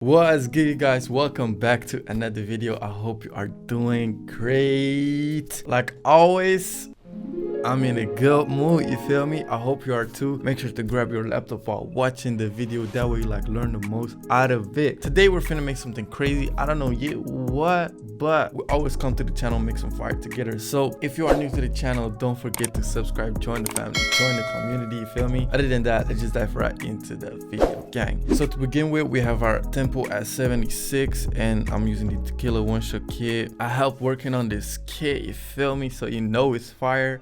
What's good, guys? Welcome back to another video. I hope you are doing great. Like always, I'm in a good mood, you feel me? I hope you are too. Make sure to grab your laptop while watching the video, that way you learn the most out of it. Today we're finna make something crazy. I don't know yet what, but we always come to the channel, make some fire together. So if you are new to the channel, don't forget to subscribe, join the family, join the community, you feel me? Other than that, let's just dive right into the video, gang. So to begin with, we have our tempo at 76 and I'm using the tequila one shot kit. I help working on this kit, you feel me? So you know it's fire.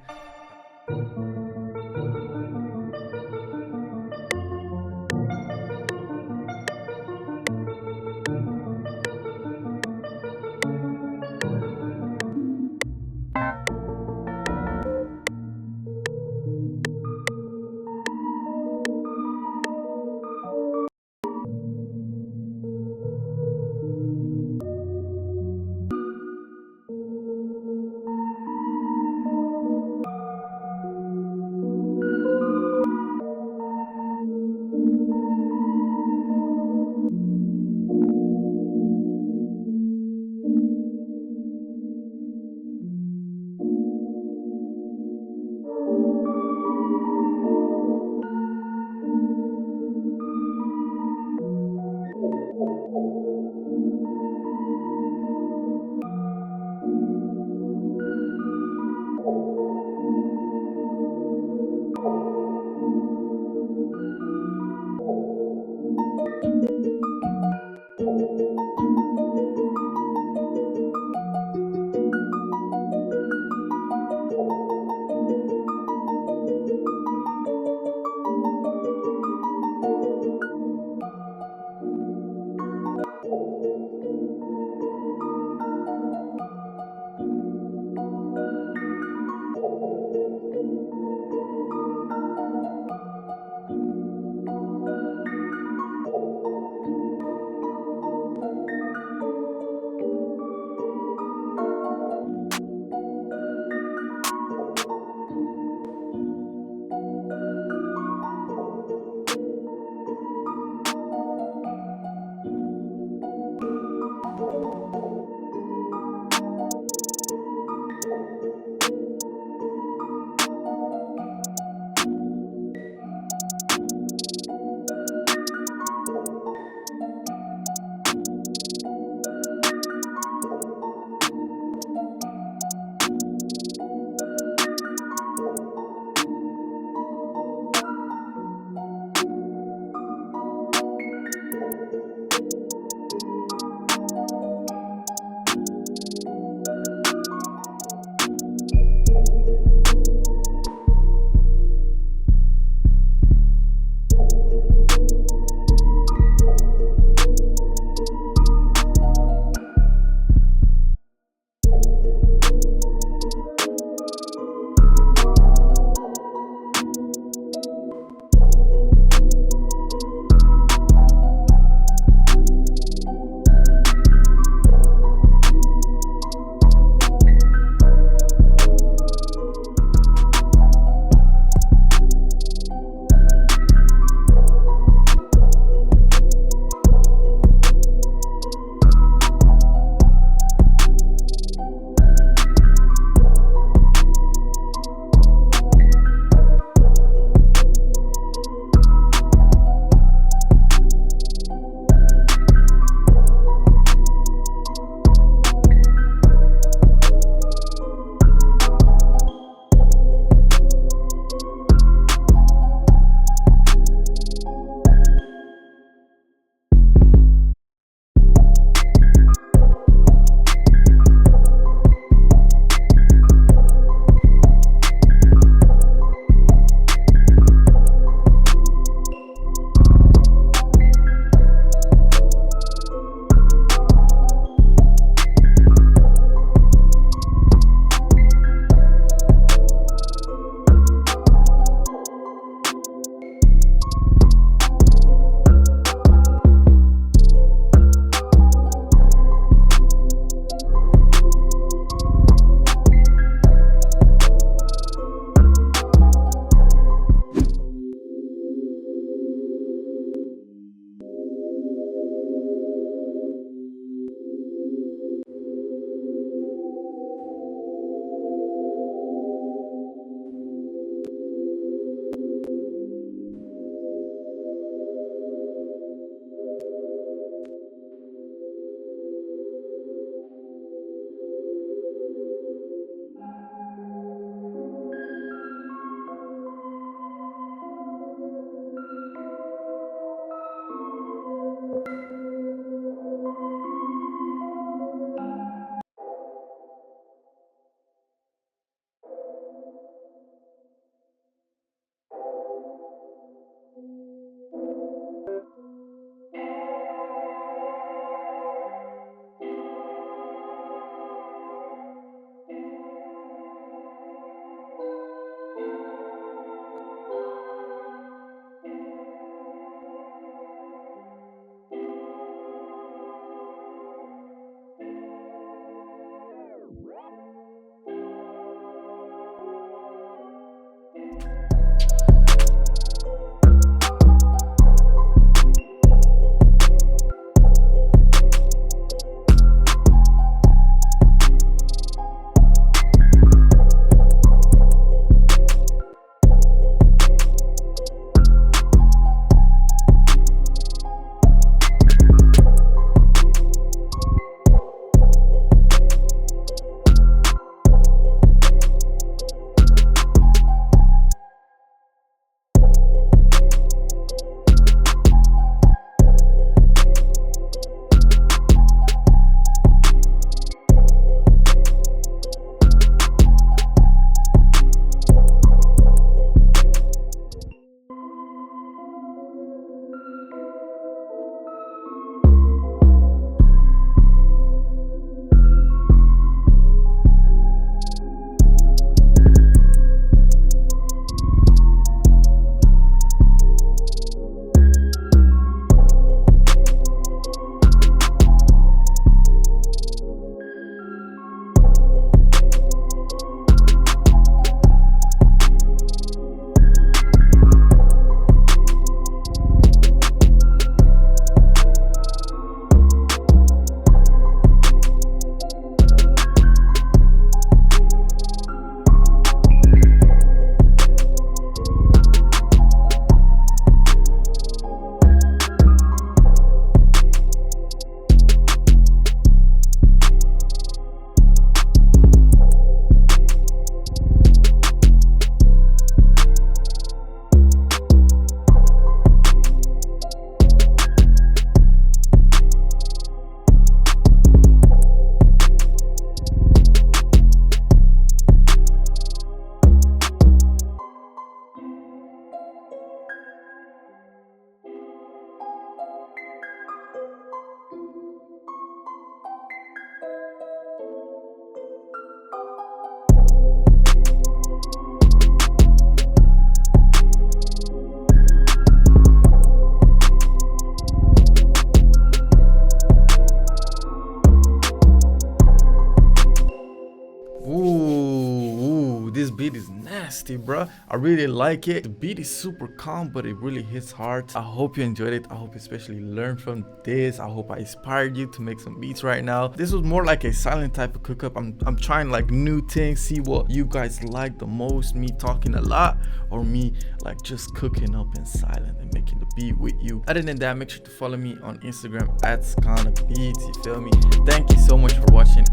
beat is nasty, bro. I really like it. The beat is super calm, but it really hits hard. I hope you enjoyed it. I hope you especially learned from this. I hope I inspired you to make some beats right now. This was more like a silent type of cook up. I'm trying like new things, see what you guys like the most, me talking a lot or me like just cooking up in silent and making the beat with you. Other than that, make sure to follow me on Instagram @SkanaBeats. You feel me? Thank you so much for watching.